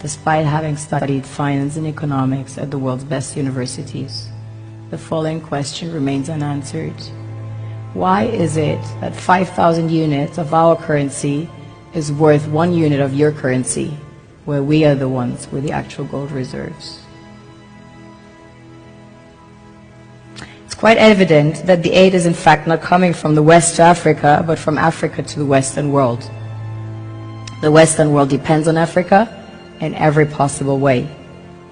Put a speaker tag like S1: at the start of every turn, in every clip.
S1: despite having studied finance and economics at the world's best universities. The following question remains unanswered. Why is it that 5,000 units of our currency is worth 1 unit of your currency, where we are the ones with the actual gold reserves? It's quite evident that the aid is in fact not coming from the West to Africa, but from Africa to the Western world. The Western world depends on Africa in every possible way,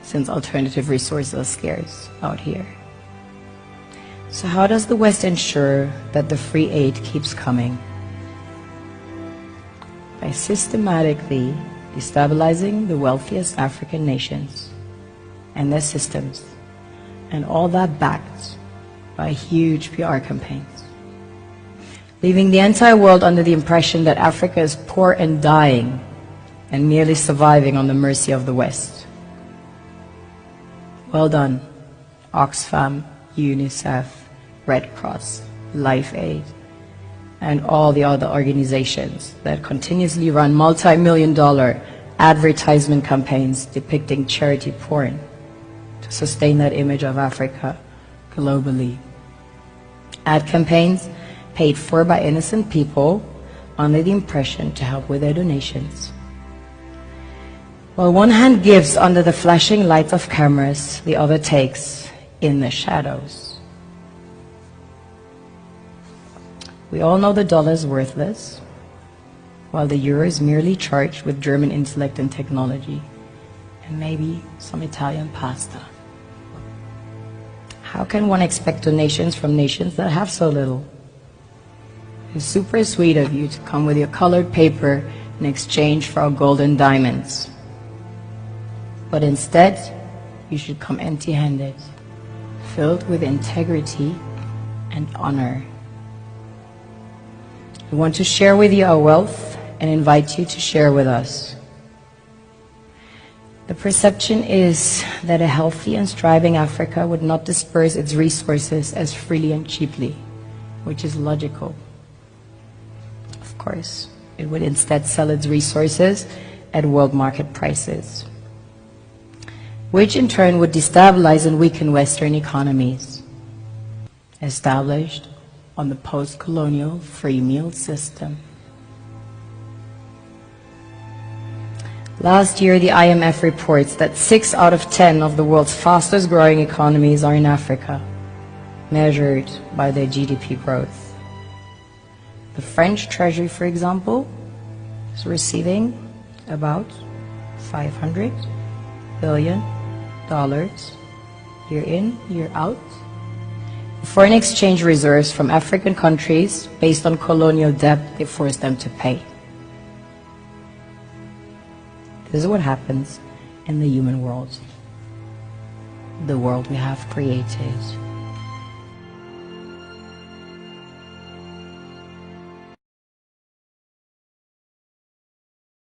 S1: since alternative resources are scarce out here. So how does the West ensure that the free aid keeps coming? By systematically destabilizing the wealthiest African nations and their systems, and all that backed by huge PR campaigns, leaving the entire world under the impression that Africa is poor and dying and merely surviving on the mercy of the West. Well done, Oxfam, UNICEF, Red Cross, Life Aid, and all the other organizations that continuously run multi-million-dollar advertisement campaigns depicting charity porn to sustain that image of Africa globally. Ad campaigns paid for by innocent people under the impression to help with their donations. While one hand gives under the flashing lights of cameras, the other takes in the shadows. We all know the dollar is worthless, while the euro is merely charged with German intellect and technology, and maybe some Italian pasta. How can one expect donations from nations that have so little? It's super sweet of you to come with your colored paper in exchange for our gold and diamonds. But instead, you should come empty-handed, filled with integrity and honor. We want to share with you our wealth and invite you to share with us. The perception is that a healthy and thriving Africa would not disperse its resources as freely and cheaply, which is logical. Of course, it would instead sell its resources at world market prices, which in turn would destabilize and weaken Western economies, established on the post-colonial free meal system. Last year, the IMF reports that 6 out of 10 of the world's fastest growing economies are in Africa, measured by their GDP growth. The French Treasury, for example, is receiving about $500 billion year in, year out. Foreign exchange reserves from African countries based on colonial debt they forced them to pay. This is what happens in the human world, the world we have created.